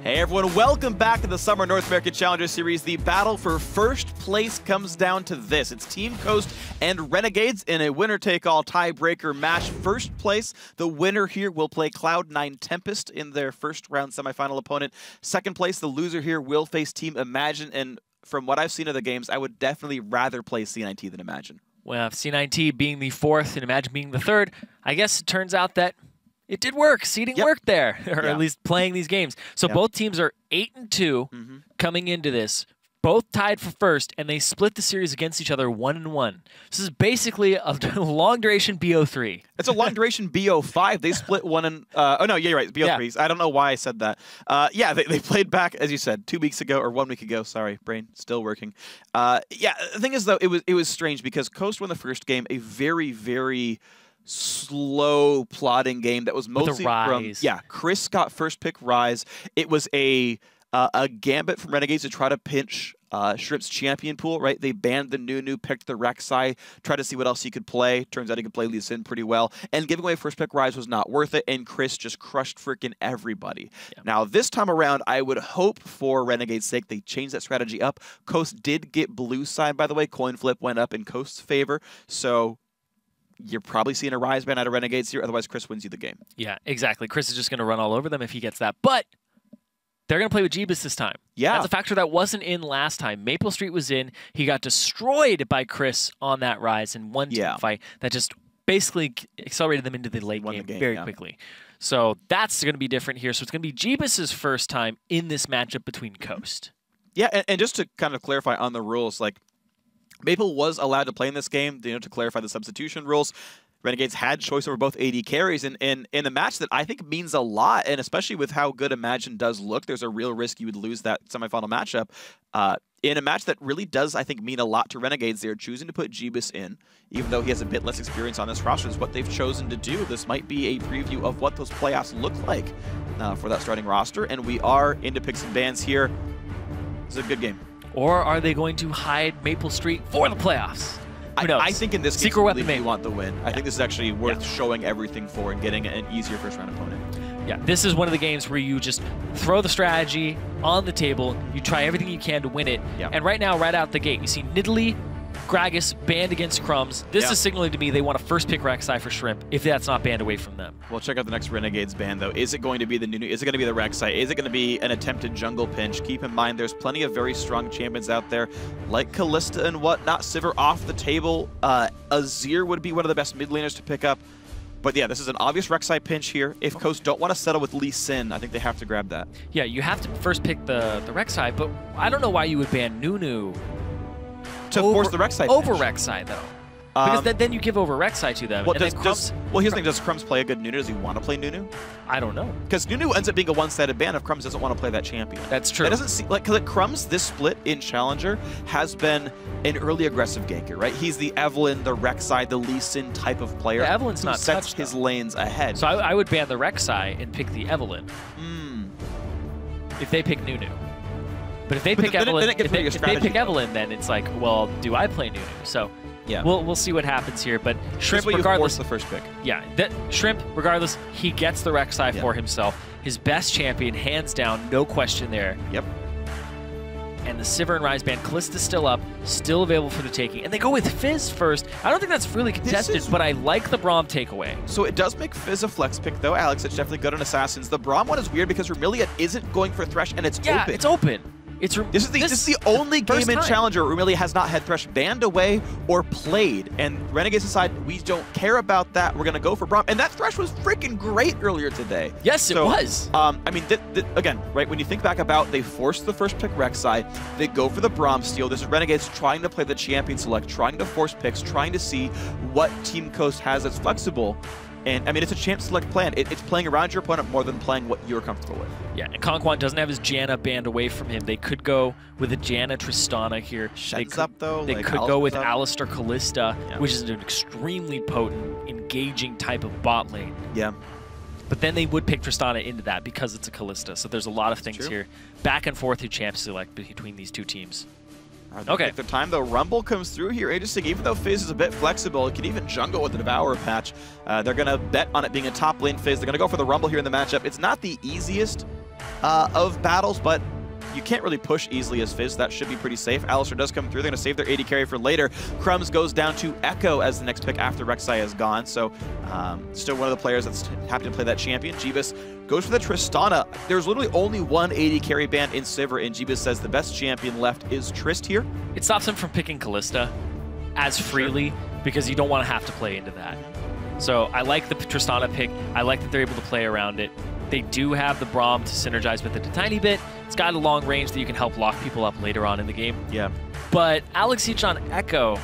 Hey everyone, welcome back to the Summer North American Challenger Series. The battle for first place comes down to this. It's Team Coast and Renegades in a winner-take-all tiebreaker match. First place, the winner here will play Cloud9 Tempest in their first round semifinal opponent. Second place, the loser here will face Team Imagine, and from what I've seen of the games, I would definitely rather play C9T than Imagine. Well, C9T being the fourth and Imagine being the third, I guess it turns out that it did work. Seeding worked there, or at least playing these games. So both teams are 8-2 coming into this, both tied for first, and they split the series against each other 1-1. This is basically a long-duration BO3. It's a long-duration BO5. They split one and... oh, no, yeah, you're right. BO3s. I don't know why I said that. Yeah, they played back, as you said, 2 weeks ago, or 1 week ago. Sorry, brain still working. Yeah, the thing is, though, it was strange because Coast won the first game, a very, very slow plotting game that was mostly from Chris got first pick Rise. It was a gambit from Renegades to try to pinch Shrimp's champion pool, right? They banned the Nunu, picked the Rek'Sai, tried to see what else he could play. Turns out he could play Lee Sin pretty well. And giving away first pick Rise was not worth it, and Chris just crushed freaking everybody. Now, this time around, I would hope for Renegade's sake they changed that strategy up. Coast did get blue side, by the way. Coin flip went up in Coast's favor, so you're probably seeing a Rise ban out of Renegades here. Otherwise, Chris wins you the game. Yeah, exactly. Chris is just going to run all over them if he gets that. But they're going to play with Jeebus this time. Yeah. That's a factor that wasn't in last time. Maple Street was in. He got destroyed by Chris on that Rise in one team fight that just basically accelerated them into the late game very quickly. So that's going to be different here. So it's going to be Jeebus's first time in this matchup between Coast. Yeah, and just to kind of clarify on the rules, like, Maple was allowed to play in this game, to clarify the substitution rules. Renegades had choice over both AD carries, and in a match that I think means a lot, and especially with how good Imagine does look, there's a real risk you would lose that semifinal matchup. In a match that really does, I think, mean a lot to Renegades, they're choosing to put Jeebus in, even though he has a bit less experience on this roster. Is what they've chosen to do. This might be a preview of what those playoffs look like for that starting roster, and we are into picks and bans here. It's a good game. Or are they going to hide Maple Street for the playoffs? Who knows? I think in this case, Secret weapon you want the win. I think this is actually worth showing everything for and getting an easier first-round opponent. Yeah, this is one of the games where you just throw the strategy on the table, you try everything you can to win it, and right now, right out the gate, you see Nidalee, Gragas banned against Crumbs. This is signaling to me they want to first pick Rek'Sai for Shrimp if that's not banned away from them. Well, check out the next Renegades ban, though. Is it going to be the Nunu? Is it going to be the Rek'Sai? Is it going to be an attempted jungle pinch? Keep in mind, there's plenty of very strong champions out there, like Kalista and whatnot. Sivir off the table. Azir would be one of the best mid laners to pick up. But yeah, this is an obvious Rek'Sai pinch here. If Coast don't want to settle with Lee Sin, I think they have to grab that. Yeah, you have to first pick the Rek'Sai, but I don't know why you would ban Nunu to force the Rek'Sai over Rek'Sai, though. Because then you give over Rek'Sai to them. Well, here's the thing. Does Crumbs play a good Nunu? Does he want to play Nunu? I don't know. Because Nunu ends up being a one-sided ban if Crumbs doesn't want to play that champion. That's true. It doesn't seem like, because Crumbs, this split in Challenger has been an early aggressive ganker, right? He's the Evelynn, the Rek'Sai, the Lee Sin type of player. Yeah, Evelyn's not sets touched, his lanes ahead. So I would ban the Rek'Sai and pick the Evelynn. If they pick Nunu. But if they pick Evelynn, if they pick Evelynn, then it's like, well, do I play Nunu? So yeah, we'll see what happens here. But Shrimp, regardless, the first pick. Yeah, Shrimp, regardless, he gets the Rek'Sai for himself. His best champion, hands down, no question there. Yep. And the Sivir and Rise ban, Kalista's still up, still available for the taking. And they go with Fizz first. I don't think that's really contested, but I like the Braum takeaway. So it does make Fizz a flex pick, though, Alex. It's definitely good on Assassins. The Braum one is weird because Rumelia isn't going for Thresh, and it's open. Yeah, it's open. This is the only game in Challenger where Rumelia has not had Thresh banned away or played. And Renegades decide, we don't care about that. We're going to go for Braum. And that Thresh was freaking great earlier today. Yes, it was. I mean, again, right, when you think back about they forced the first pick Rek'Sai, they go for the Braum steal. This is Renegades trying to play the champion select, trying to force picks, trying to see what Team Coast has that's flexible. And, I mean, it's a champ select plan. It's playing around your opponent more than playing what you're comfortable with. Yeah, and Conquan doesn't have his Janna banned away from him. They could go with a Janna Tristana here. Shen's up, though. They could go with Alistar Kalista, which is an extremely potent, engaging type of bot lane. Yeah. But then they would pick Tristana into that because it's a Kalista. So there's a lot of things here. Back and forth who champ select between these two teams. Okay. Take their time, though. Rumble comes through here. Interesting. Even though Fizz is a bit flexible, it can even jungle with the Devour patch. They're going to bet on it being a top lane Fizz. They're going to go for the Rumble here in the matchup. It's not the easiest of battles, but you can't really push easily as Fizz. That should be pretty safe. Alistar does come through. They're going to save their AD carry for later. Crumbs goes down to Echo as the next pick after Rek'Sai is gone. So still one of the players that's happy to play that champion. Jeebus goes for the Tristana. There's literally only one AD carry band in Sivir, and Jeebus says the best champion left is Trist here. It stops him from picking Kalista as freely because you don't want to have to play into that. So I like the Tristana pick. I like that they're able to play around it. They do have the Braum to synergize with it a tiny bit. It's got a long range that you can help lock people up later on in the game. Yeah. But Alexic on Echo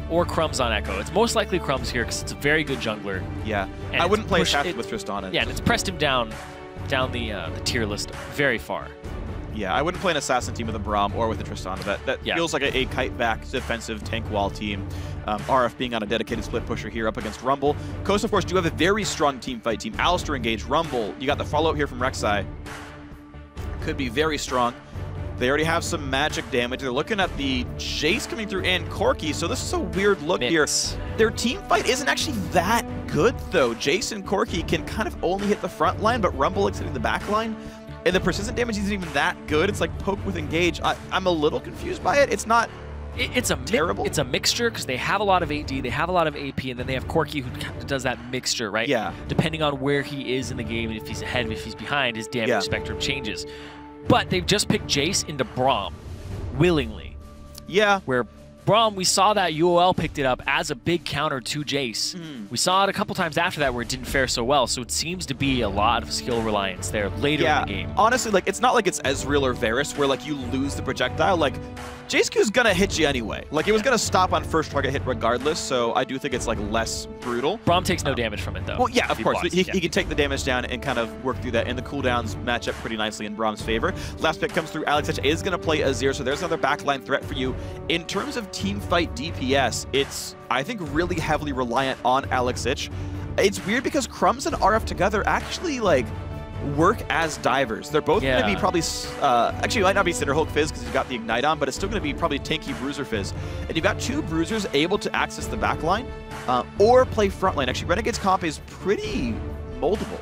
or Crumbs on Echo. It's most likely Crumbs here because it's a very good jungler. Yeah. And I wouldn't play Assassin with Tristana. Yeah, and it's pressed him down the tier list very far. Yeah, I wouldn't play an Assassin team with a Braum or with a Tristana. That feels like a kite-back defensive tank wall team. RF being on a dedicated split pusher here up against Rumble. Coast, of course, do have a very strong team fight team. Alistar engaged, Rumble. You got the follow-up here from Rek'Sai. Could be very strong. They already have some magic damage. They're looking at the Jace coming through and Corki, so this is a weird look here. Their team fight isn't actually that good, though. Jace and Corki can kind of only hit the front line, but Rumble is hitting the back line. And the persistent damage isn't even that good. It's like poke with engage. I'm a little confused by it. It's not terrible. It's a mixture because they have a lot of AD, they have a lot of AP, and then they have Corki who kind of does that mixture, right? Yeah. Depending on where he is in the game, and if he's ahead, if he's behind, his damage spectrum changes. But they've just picked Jace into Braum willingly. Yeah. Where Braum, we saw that UOL picked it up as a big counter to Jace. We saw it a couple times after that where it didn't fare so well, so it seems to be a lot of skill reliance there later in the game. Honestly, like, it's not like it's Ezreal or Varus where, like, you lose the projectile. Like, Jace Q's gonna hit you anyway. Like, it was gonna stop on first target hit regardless, so I do think it's, like, less brutal. Braum takes no damage from it, though. Well, yeah, of course. He can take the damage down and kind of work through that, and the cooldowns match up pretty nicely in Braum's favor. Last pick comes through. Alexic is gonna play Azir, so there's another backline threat for you. In terms of team fight DPS, it's, I think, really heavily reliant on Alexic. It's weird because Crumbs and RF together actually, like, work as divers. They're both going to be probably, actually it might not be Cinderhulk Fizz because you've got the Ignite on, but it's still going to be probably tanky Bruiser Fizz. And you've got two Bruisers able to access the backline or play frontline. Actually, Renegade's comp is pretty moldable.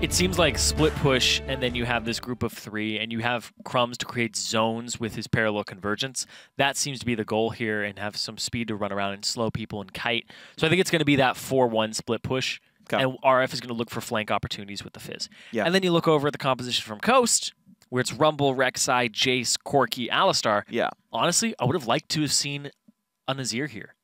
It seems like split push, and then you have this group of three, and you have Crumbs to create zones with his parallel convergence. That seems to be the goal here, and have some speed to run around and slow people and kite. So I think it's going to be that 4-1 split push. Okay. And RF is going to look for flank opportunities with the Fizz. Yeah. And then you look over at the composition from Coast, where it's Rumble, Rek'Sai, Jace, Corki, Alistar. Yeah. Honestly, I would have liked to have seen a Azir here.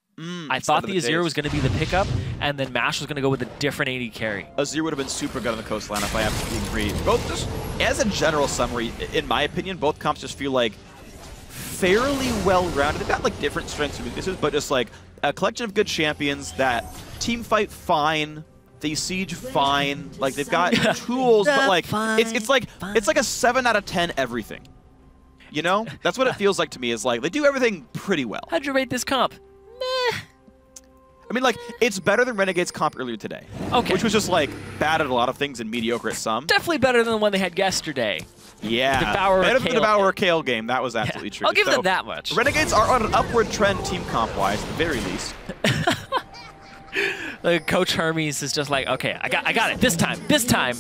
I thought the Azir was going to be the pickup, and then MASH was going to go with a different AD carry. Azir would have been super good on the Coast lineup, I absolutely agree. Both just, as a general summary, in my opinion, both comps just feel like fairly well-rounded. They've got like different strengths and weaknesses, but just like a collection of good champions that team fight fine. They siege fine, like they've got tools, but like it's like a 7 out of 10 everything. You know, that's what it feels like to me. Is like they do everything pretty well. How'd you rate this comp? Meh. I mean, like it's better than Renegade's comp earlier today, which was just like bad at a lot of things and mediocre at some. Definitely better than the one they had yesterday. Yeah, better than the Devourer Kale game. That was absolutely true. I'll give them that much. Renegades are on an upward trend team comp-wise, at the very least. Like Coach Hermes is just like, okay, I got it this time. This time,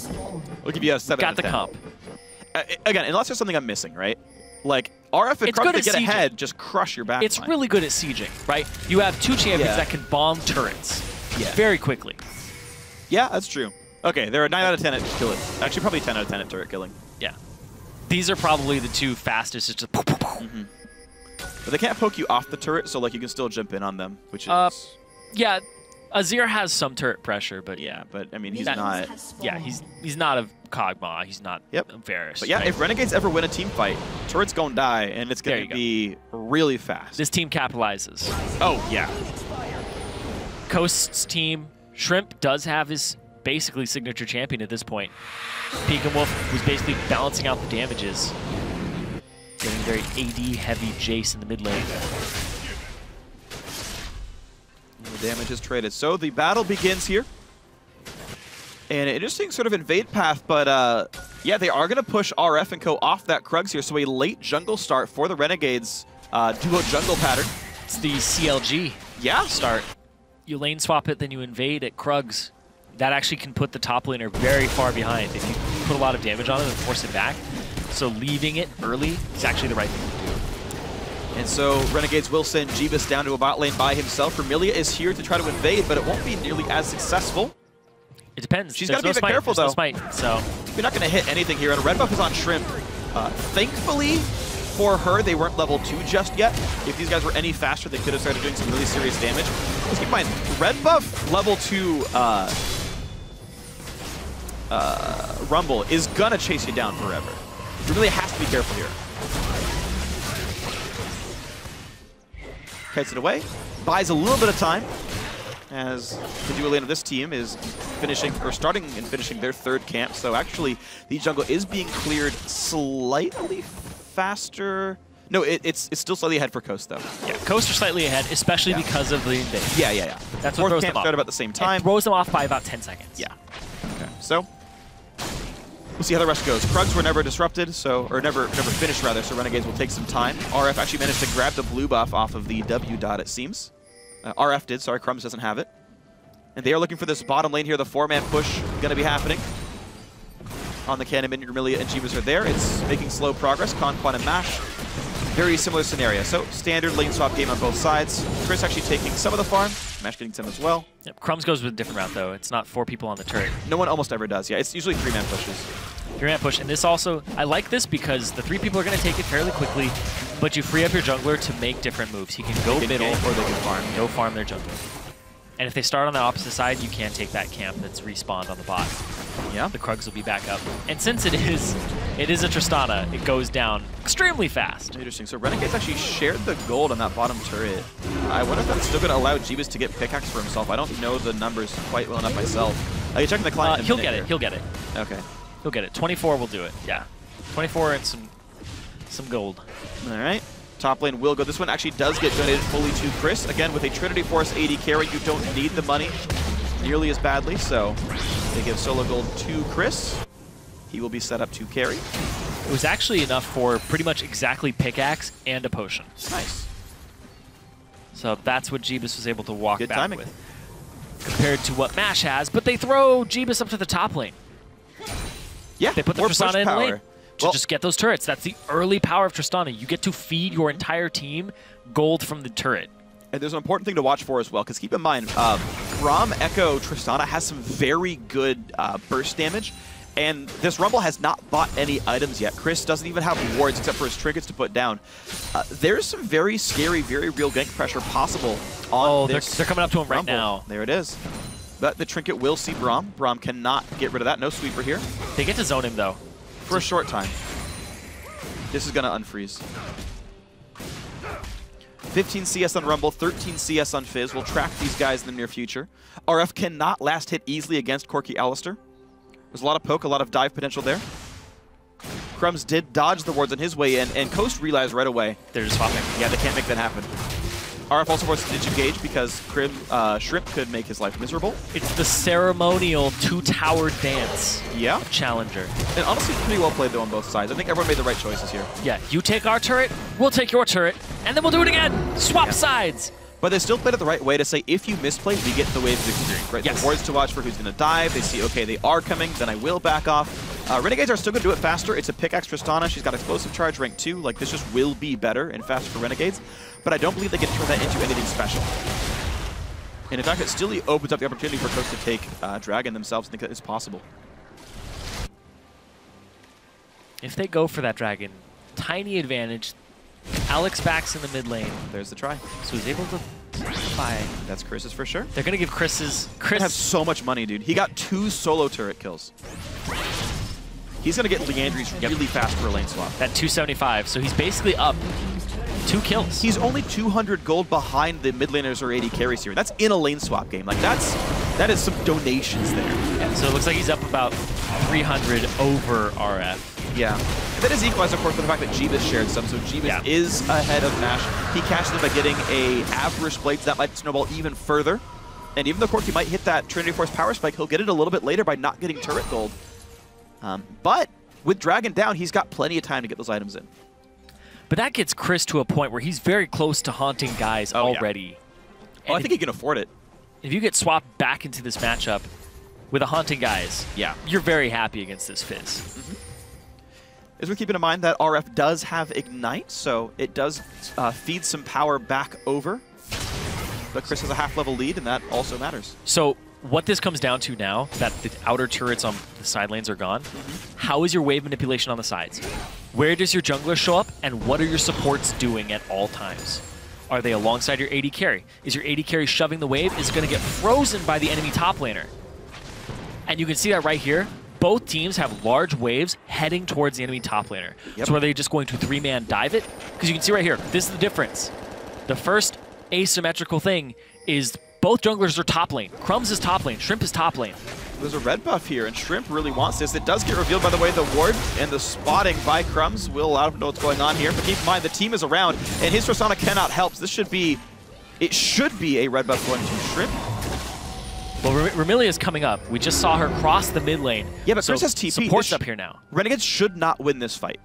we'll give you a 7 got out of 10. the comp. Again, unless there's something I'm missing, right? Like RF and Crumbs to get ahead, just crush your backline. It's really good at sieging, right? You have two champions that can bomb turrets very quickly. Yeah, that's true. Okay, they're a 9 out of 10 at kill it. Actually, probably 10 out of 10 at turret killing. Yeah. These are probably the two fastest. It's just But they can't poke you off the turret, so like you can still jump in on them, which is... yeah. Azir has some turret pressure, but but I mean he's not. Yeah, he's not a Kog'Maw. He's not a Varus. But yeah, if Renegades ever win a team fight, turret's gonna die, and it's gonna be really fast. This team capitalizes. Oh yeah. Coast's team, Shrimp does have his basically signature champion at this point. Pekin Wolf was basically balancing out the damages, getting very AD heavy Jace in the mid lane. The damage is traded. So the battle begins here. And an interesting sort of invade path, but yeah, they are going to push RF and Co off that Krugs here. So a late jungle start for the Renegades duo jungle pattern. It's the CLG start. You lane swap it, then you invade at Krugs. that actually can put the top laner very far behind if you put a lot of damage on it and force it back. So leaving it early is actually the right thing to do. And so Renegades will send Jeebus down to a bot lane by himself. Vermilia is here to try to invade, but it won't be nearly as successful. It depends. She's got to be a bit careful, though. No smite, so you're not going to hit anything here. And a red buff is on Shrimp. Thankfully for her, they weren't level 2 just yet. If these guys were any faster, they could have started doing some really serious damage. Let's keep in mind, red buff level 2 Rumble is going to chase you down forever. You really have to be careful here. Kites it away. Buys a little bit of time as the dual lane of this team is finishing, or starting and finishing their 3rd camp. So actually, the jungle is being cleared slightly faster. No, it's still slightly ahead for Coast, though. Yeah, Coast are slightly ahead, especially because of the invade. Yeah. That's what throws them off. Started about the same time. It throws them off by about 10 seconds. Yeah. Okay. So we'll see how the rest goes. Krugs were never disrupted, or never finished rather. So Renegades will take some time. RF actually managed to grab the blue buff off of the W dot, it seems. RF did. Sorry, Crumbs doesn't have it. And they are looking for this bottom lane here. The 4-man push going to be happening. On the cannon, Vermilia and Jeebus are there. It's making slow progress. Con, Quan, and Mash. Very similar scenario. So standard lane swap game on both sides. Chris actually taking some of the farm. Mash getting some as well. Yep, Crumbs goes with a different route, though. It's not 4 people on the turret. No one almost ever does. Yeah, it's usually 3-man pushes. 3-man push. And this also, I like this because the 3 people are going to take it fairly quickly, but you free up your jungler to make different moves. He can go middle, or they can farm. Go farm their jungler. And if they start on the opposite side, you can take that camp that's respawned on the bot. Yeah. The Krugs will be back up. And since it is a Tristana, it goes down extremely fast. Interesting. So Renegades actually shared the gold on that bottom turret. I wonder if that's still going to allow Jeebus to get pickaxe for himself. I don't know the numbers quite well enough myself. Are you checking the client? He'll get it. He'll get it. Okay. He'll get it. 24 will do it. Yeah. 24 and some gold. All right. Top lane will go. This one actually does get donated fully to Chris. Again, with a Trinity Force 80 carry, you don't need the money nearly as badly, so they give solo gold to Chris. He will be set up to carry. It was actually enough for pretty much exactly pickaxe and a potion. Nice. So that's what Jeebus was able to walk Good back timing. with. Compared to what Mash has, but they throw Jeebus up to the top lane. Yeah, they put the Tristana in the lane. To just get those turrets. That's the early power of Tristana. You get to feed your entire team gold from the turret. And there's an important thing to watch for as well, because keep in mind, Braum, Echo, Tristana has some very good burst damage, and this Rumble has not bought any items yet. Chris doesn't even have wards except for his trinkets to put down. There's some very scary, very real gank pressure possible on this they're coming up to him right Rumble. now. There it is. But the trinket will see Braum. Braum cannot get rid of that. No sweeper here. They get to zone him, though. For a short time. This is going to unfreeze. 15 CS on Rumble, 13 CS on Fizz. We'll track these guys in the near future. RF cannot last hit easily against Corki Alistair. There's a lot of poke, a lot of dive potential there. Crumbs did dodge the wards on his way in, and Coast realized right away. They're just swapping. Yeah, they can't make that happen. RF also forced to disengage because Shrimp could make his life miserable. It's the ceremonial two-tower dance. Yeah. Challenger. And honestly, pretty well played, though, on both sides. I think everyone made the right choices here. Yeah, you take our turret, we'll take your turret, and then we'll do it again. Swap sides. But they still played it the right way to say, if you misplay, we get the waves of experience, right? Yes. The wards to watch for who's going to dive. They see, okay, they are coming, then I will back off. Renegades are still going to do it faster. It's a pickaxe Tristana. She's got explosive charge rank 2. Like, this just will be better and faster for Renegades. But I don't believe they can turn that into anything special. And in fact, it still opens up the opportunity for Coast to take Dragon themselves. I think that is possible. If they go for that Dragon, tiny advantage. Alex backs in the mid lane. There's the try. So he's able to buy. That's Chris's for sure. They're going to give Chris has so much money, dude. He got 2 solo turret kills. He's going to get Leandry's really fast for a lane swap. At 275, so he's basically up 2 kills. He's only 200 gold behind the mid laners or 80 carries here. That's in a lane swap game. Like, that is some donations there. Yeah, so it looks like he's up about 300 over RF. Yeah. And that is equalized, of course, by the fact that Jeebus shared some. So Jeebus is ahead of Mash. He cashed it by getting a Avarice Blade, so that might snowball even further. And even though Corki might hit that Trinity Force Power Spike, he'll get it a little bit later by not getting turret gold. But with Dragon down, he's got plenty of time to get those items in. But that gets Chris to a point where he's very close to haunting guys already. Yeah. Oh, I think he can afford it. If you get swapped back into this matchup, with a Haunting Guise, yeah, you're very happy against this Fizz. Mm-hmm. As we're keeping in mind that RF does have Ignite, so it does feed some power back over. But Chris has a half-level lead, and that also matters. So what this comes down to now, that the outer turrets on the side lanes are gone, how is your wave manipulation on the sides? Where does your jungler show up, and what are your supports doing at all times? Are they alongside your AD carry? Is your AD carry shoving the wave? Is it going to get frozen by the enemy top laner? And you can see that right here. Both teams have large waves heading towards the enemy top laner. Yep. So are they just going to 3-man dive it? Because you can see right here, this is the difference. The first asymmetrical thing is both junglers are top lane. Crumbs is top lane, Shrimp is top lane. There's a red buff here, and Shrimp really wants this. It does get revealed, by the way, the ward and the spotting by Crumbs will allow him to know what's going on here. But keep in mind, the team is around, and his persona cannot help. So this should be, it should be a red buff going to Shrimp. Well, Remilia's coming up. We just saw her cross the mid lane. Yeah, but so Chris has TP. Support's up here now. Renegades should not win this fight.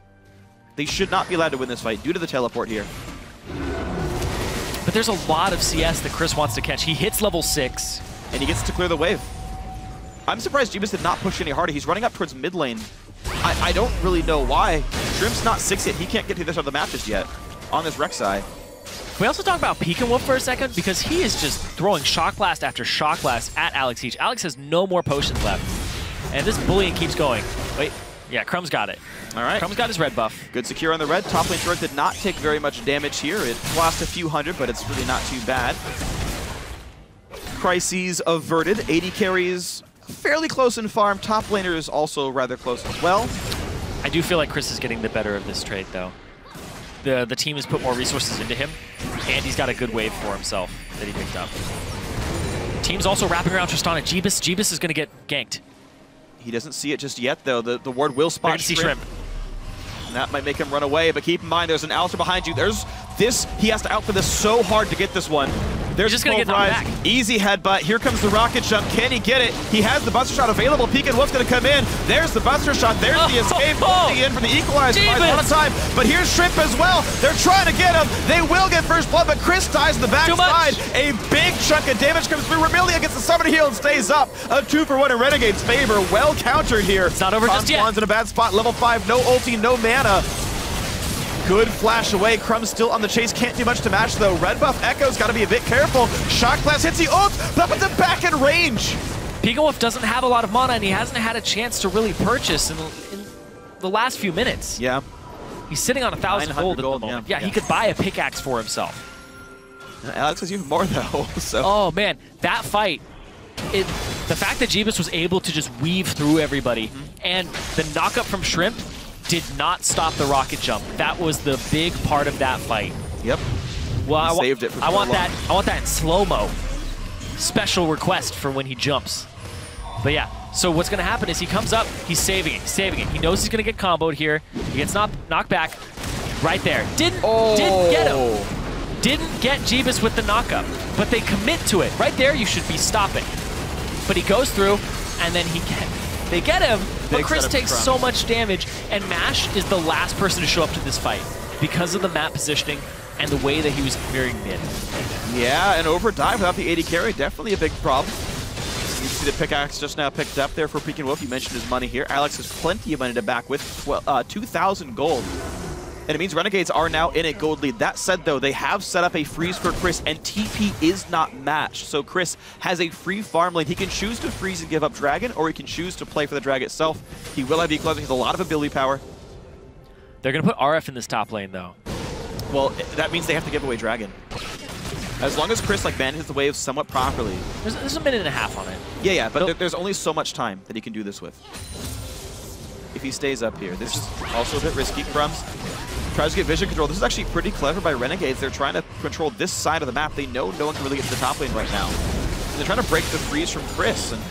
They should not be allowed to win this fight due to the teleport here. But there's a lot of CS that Chris wants to catch. He hits level 6. And he gets to clear the wave. I'm surprised Jeebus did not push any harder. He's running up towards mid lane. I don't really know why. Shrimp's not 6-hit. He can't get to this other map just yet on this Rek'Sai. Can we also talk about Pekin Wolf for a second? Because he is just throwing Shock Blast after Shock Blast at Alex Heach. Alex has no more potions left. And this bullying keeps going. Wait, yeah, Crumb's got it. All right. Crumb's got his red buff. Good secure on the red. Top lane turret did not take very much damage here. It lost a few hundred, but it's really not too bad. Crises averted. 80 carries fairly close in farm. Top laner is also rather close as well. I do feel like Chris is getting the better of this trade, though. The team has put more resources into him, and he's got a good wave for himself that he picked up. Team's also wrapping around Tristana. Jeebus is going to get ganked. He doesn't see it just yet, though. The ward will spot Shrimp. And that might make him run away, but keep in mind, there's an Alistar behind you. There's this. He has to output this so hard to get this one. There's just going to get knocked back. Easy headbutt. Here comes the rocket jump. Can he get it? He has the buster shot available. Pekin Wolf's going to come in. There's the buster shot. There's the escape. In for the equalizer. One at a time. But here's Shrimp as well. They're trying to get him. They will get first blood, but Chris dies in the backside. A big chunk of damage comes through. Remilia gets the summon heal and stays up. A 2-for-1 in Renegade's favor. Well countered here. It's not over just yet. Swan's in a bad spot. Level 5. No ulti. No mana. Good flash away. Crumb's still on the chase. Can't do much to match, though. Red buff Echo's got to be a bit careful. Shock Blast hits the ult, but puts him back in range. Pekin Wolf doesn't have a lot of mana, and he hasn't had a chance to really purchase in the last few minutes. Yeah. He's sitting on 1,000 gold at the moment. Yeah, he could buy a pickaxe for himself. Alex has even more, though. So. Oh, man. That fight, the fact that Jeebus was able to just weave through everybody, and the knock-up from Shrimp did not stop the rocket jump. That was the big part of that fight. Yep. Well, I want that in slow-mo. Special request for when he jumps. But yeah, so what's going to happen is he comes up, he's saving it. He knows he's going to get comboed here. He gets knocked back right there. Didn't get him. Didn't get Jeebus with the knockup, but they commit to it. Right there, you should be stopping. But he goes through, and then they get him, but Chris takes so much damage, and Mash is the last person to show up to this fight because of the map positioning and the way that he was clearing mid. Yeah, an overdive without the 80 carry, definitely a big problem. You see the pickaxe just now picked up there for Pekin Wolf. You mentioned his money here. Alex has plenty of money to back with, 2,000 gold. And it means Renegades are now in a gold lead. That said, though, they have set up a freeze for Chris, and TP is not matched. So Chris has a free farm lane. He can choose to freeze and give up Dragon, or he can choose to play for the Drag itself. He will have equalizer. He has a lot of ability power. They're going to put RF in this top lane, though. Well, that means they have to give away Dragon. As long as Chris manages the wave somewhat properly. There's a minute and a half on it. Yeah, but there's only so much time that he can do this with. If he stays up here. This is also a bit risky. Crumbs tries to get vision control. This is actually pretty clever by Renegades. They're trying to control this side of the map. They know no one can really get to the top lane right now. And they're trying to break the freeze from Chris, and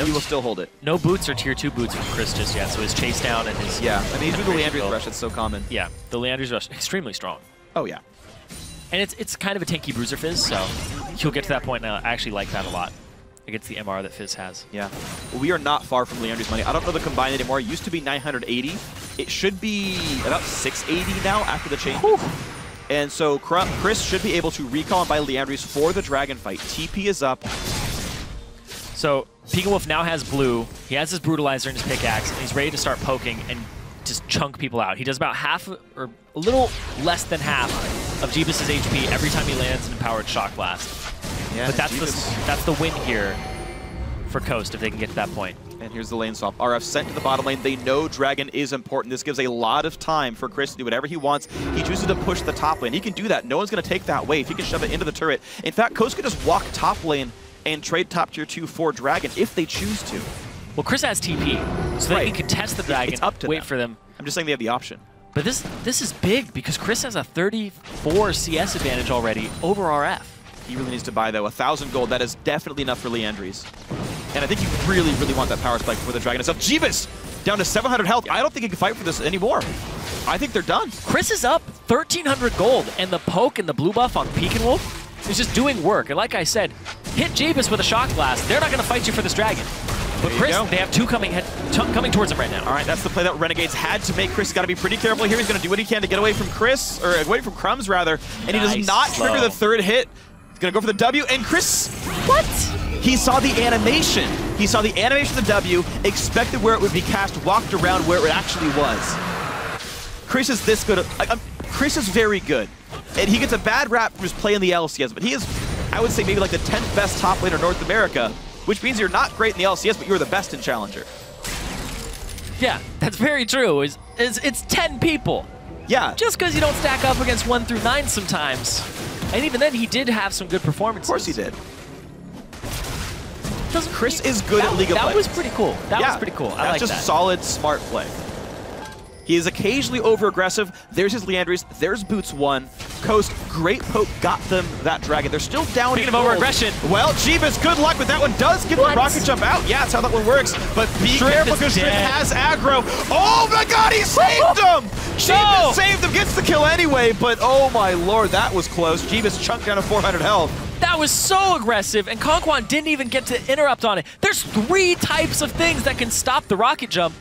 he will still hold it. No boots or tier 2 boots from Chris just yet, so his chase down and his... Yeah, I mean, he's doing the Leandri's Rush. It's so common. Yeah, the Leandri's Rush, extremely strong. Oh, yeah. And it's kind of a tanky bruiser Fizz, so he'll get to that point now. I actually like that a lot against the MR that Fizz has. Yeah. Well, we are not far from Leandri's money. I don't know the combined anymore. It used to be 980. It should be about 680 now after the change. And so Chris should be able to recall and buy Leandri's for the Dragon fight. TP is up. So Wolf now has blue. He has his brutalizer and his pickaxe, and he's ready to start poking and just chunk people out. He does about half, or a little less than half, of Jeebus' HP every time he lands an empowered shock blast. Yeah, but that's the win here for Coast if they can get to that point. And here's the lane swap. RF sent to the bottom lane. They know Dragon is important. This gives a lot of time for Chris to do whatever he wants. He chooses to push the top lane. He can do that. No one's going to take that wave. He can shove it into the turret. In fact, Coast could just walk top lane and trade top tier 2 for Dragon if they choose to. Well, Chris has TP, so they can contest the Dragon, it's up to wait them. for them. I'm just saying they have the option. But this is big because Chris has a 34 CS advantage already over RF. He really needs to buy, though. 1,000 gold. That is definitely enough for Leandries. And I think you really, really want that power spike for the Dragon itself. Jeebus down to 700 health. I don't think he can fight for this anymore. I think they're done. Chris is up 1,300 gold, and the poke and the blue buff on Wolf is just doing work. And like I said, hit Jeebus with a shock blast. They're not going to fight you for this Dragon. But Chris, they have two coming towards him right now. All right, that's the play that Renegades had to make. Chris has got to be pretty careful here. He's going to do what he can to get away from Chris, or away from Crumbs, rather. And he does not trigger the third hit. He's going to go for the W, and Chris... What? He saw the animation. He saw the animation of the W, expected where it would be cast, walked around where it actually was. Chris is this good. Chris is very good. And he gets a bad rap for his play in the LCS, but he is, I would say, maybe like the 10th best top laner in North America, which means you're not great in the LCS, but you're the best in Challenger. Yeah, that's very true. It's 10 people. Yeah. Just because you don't stack up against 1 through 9 sometimes. And even then, he did have some good performances. Of course he did. Chris is good at League of Legends. That was pretty cool. That was pretty cool. I like that. That's just solid, smart play. He is occasionally over-aggressive. There's his Leandries. There's Boots 1. Coast, great poke, got them that Dragon. They're still down. Speaking of over-aggression. Well, Jeebus, good luck with that one. Does get the rocket jump out. Yeah, that's how that one works. But be careful because Shrimp has aggro. Oh my god, he saved him! Jeebus saved him, gets the kill anyway, but oh my lord, that was close. Jeebus chunked down to 400 health. That was so aggressive, and Conquan didn't even get to interrupt on it. There's 3 types of things that can stop the rocket jump,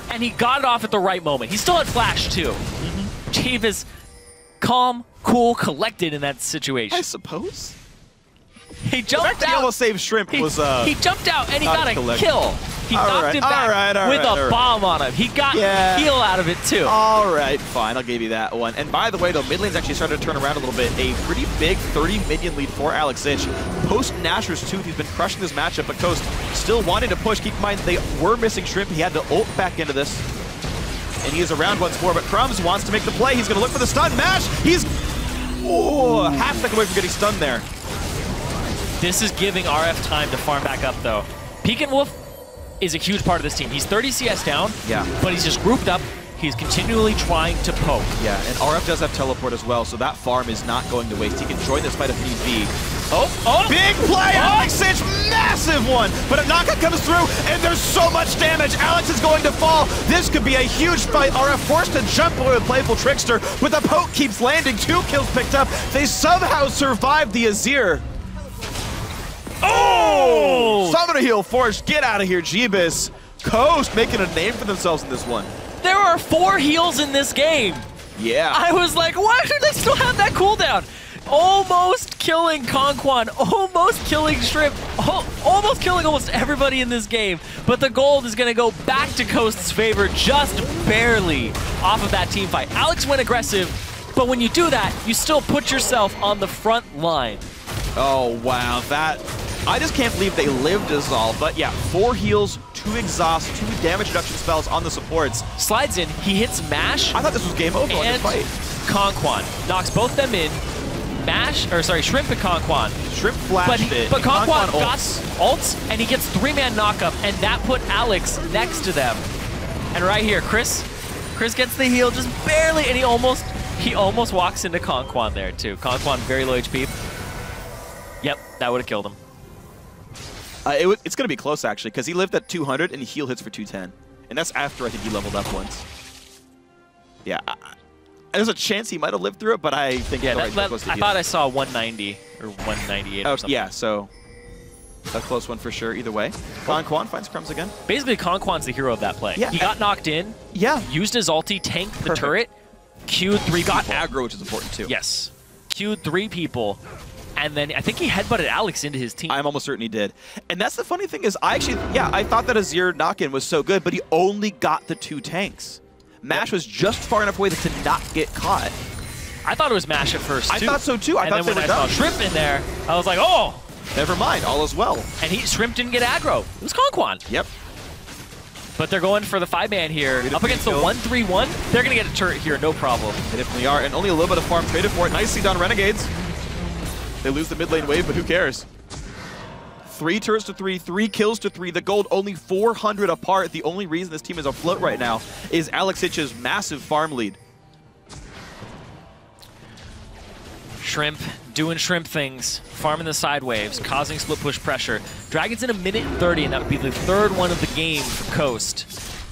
and he got it off at the right moment. He still had flash, too. Jeebus, calm, cool, collected in that situation. I suppose. He jumped out. He almost saved Shrimp. He jumped out, and he got a kill. He knocked him back with a bomb on him. He got heal out of it, too. All right, fine. I'll give you that one. And by the way, though, mid lane's actually started to turn around a little bit. A pretty big 30-minion lead for Alex Ich. Post Nashor's tooth, he's been crushing this matchup, but Coast still wanted to push. Keep in mind, they were missing Shrimp. He had to ult back into this. And he is around once more, but Crumbs wants to make the play. He's going to look for the stun. Mash! He's half second away from getting stunned there. This is giving RF time to farm back up, though. Wolf is a huge part of this team. He's 30 CS down, but he's just grouped up. He's continually trying to poke. Yeah, and RF does have teleport as well, so that farm is not going to waste. He can join this fight if need be. Big play! Alex Ich, massive one! But a knockout comes through, and there's so much damage. Alex is going to fall. This could be a huge fight. RF forced to jump away with Playful Trickster, but the poke keeps landing. 2 kills picked up. They somehow survived the Azir. Summoner heal forced. Get out of here, Jeebus. Coast making a name for themselves in this one. There are 4 heals in this game. Yeah. I was like, why do they still have that cooldown? Almost killing Conquan, almost killing Shrimp, almost killing almost everybody in this game. But the gold is going to go back to Coast's favor just barely off of that team fight. Alex went aggressive, but when you do that, you still put yourself on the front line. Oh, wow. I just can't believe they lived us all. But yeah, 4 heals, 2 exhaust, 2 damage reduction spells on the supports. Slides in, he hits Mash. I thought this was game over on this fight. Conquan knocks both them in. Shrimp and Conquan. Shrimp flashed it. But Conquan got ults, and he gets 3-man knockup, and that put Alex next to them. And right here, Chris gets the heal just barely, and he almost walks into Conquan there too. Conquan very low HP. Yep, that would have killed him. It's going to be close, actually, because he lived at 200 and heal hits for 210. And that's after I think he leveled up once. Yeah, there's a chance he might have lived through it, but I think I thought I saw 190 or 198 or something. Yeah, so a close one for sure, either way. Conquan finds Crumbs again. Basically, Conquan's the hero of that play. Yeah, he got knocked in, used his ulti, tanked the turret, Q'd 3 people. Got aggro, which is important, too. Yes. Q'd 3 people, And then I think he headbutted Alex into his team. I'm almost certain he did. And that's the funny thing is, I thought that Azir knock-in was so good, but he only got the 2 tanks. Mash was just far enough away to not get caught. I thought it was Mash at first, too. I thought so, too. I thought then when I saw Shrimp in there, I was like, oh! Never mind, all is well. And Shrimp didn't get aggro. It was Conquan. Yep. But they're going for the 5-man here. Up against the 1-3-1. They're going to get a turret here, no problem. They definitely are, and only a little bit of farm traded for it. Nicely done, Renegades. They lose the mid lane wave, but who cares? 3 turrets to 3, 3 kills to 3. The gold only 400 apart. The only reason this team is afloat right now is Alex Hitch's massive farm lead. Shrimp doing Shrimp things, farming the side waves, causing split push pressure. Dragon's in 1:30, and that would be the 3rd one of the game for Coast.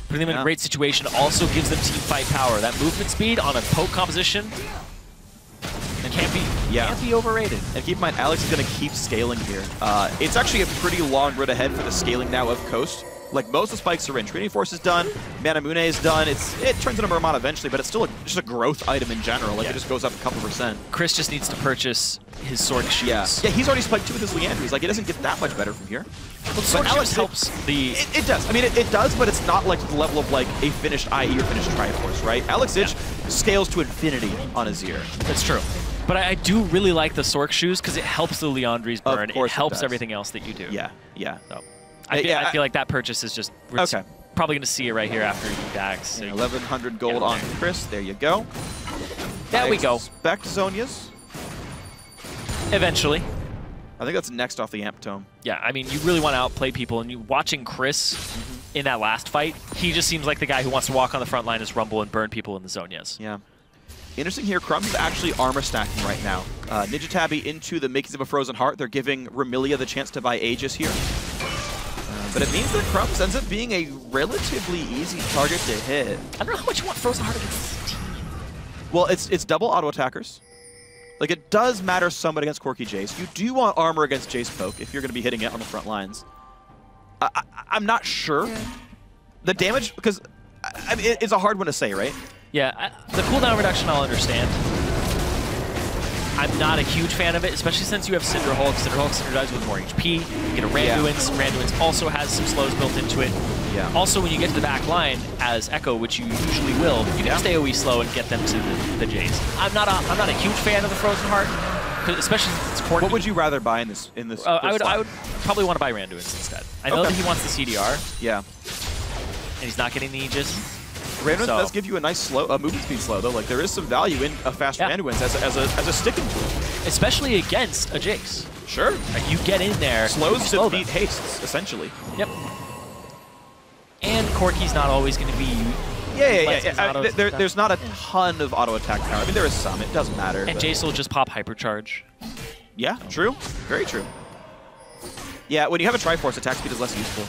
Putting them in a great situation also gives them team fight power. That movement speed on a poke composition can't be overrated. And keep in mind, Alex is going to keep scaling here. It's actually a pretty long road ahead for the scaling now of Coast. Like, most of the spikes are in. Trinity Force is done, Manamune is done. It turns into Murmana eventually, but it's still just a growth item in general. Like, it just goes up a couple %. Chris just needs to purchase his Sword Shoes. Yeah, he's already spiked 2 with his Leandries. Like, it doesn't get that much better from here. Well, but Alex helps the... It does. I mean, it does, but it's not like to the level of, like, a finished IE or finished Triforce, right? Alex Itch scales to infinity on Azir. That's true. But I do really like the Sork Shoes because it helps the Leandries burn. It helps everything else that you do. Yeah. So, I feel like that purchase is just... Okay. Probably going to see it right here after he backs. 1,100 gold on Chris. There you go. There we go. Expect Zhonya's. Eventually. I think that's next off the Amp Tome. Yeah, I mean, you really want to outplay people, and watching Chris in that last fight, he just seems like the guy who wants to walk on the front line, as Rumble, and burn people in the Zhonyas. Yeah. Interesting here, Crumbs is actually armor stacking right now. Ninja Tabby into the makings of a Frozen Heart. They're giving Remilia the chance to buy Aegis here. But it means that Crumbs ends up being a relatively easy target to hit. I don't know how much you want Frozen Heart against this team. Well, it's double auto attackers. Like, it does matter somewhat against Corki Jace. You do want armor against Jace Poke if you're going to be hitting it on the front lines. I'm not sure. The damage, because I mean, it's a hard one to say, right? Yeah, the cooldown reduction I'll understand. I'm not a huge fan of it, especially since you have Cinder Hulk. Cinder Hulk synergizes with more HP. You get a Randuin's. Randuin's also has some slows built into it. Yeah. Also, when you get to the back line as Echo, which you usually will, you can just AoE slow and get them to the Jace. I'm not a huge fan of the Frozen Heart, especially since it's Corki. What would you rather buy in this? I would probably want to buy Randuin's instead. I know that he wants the CDR. Yeah. And he's not getting the Aegis. Randuin does give you a nice movement speed slow, though. Like, there is some value in a fast Randuin as a sticking tool. Especially against a Jace. Sure. Like, you get in there. Slows to beat hastes, essentially. Yep. And Corki's not always going to be... There's not a ton of auto attack power. I mean, there is some. It doesn't matter. And Jace will just pop Hypercharge. Yeah, true. Very true. Yeah, when you have a Triforce, attack speed is less useful.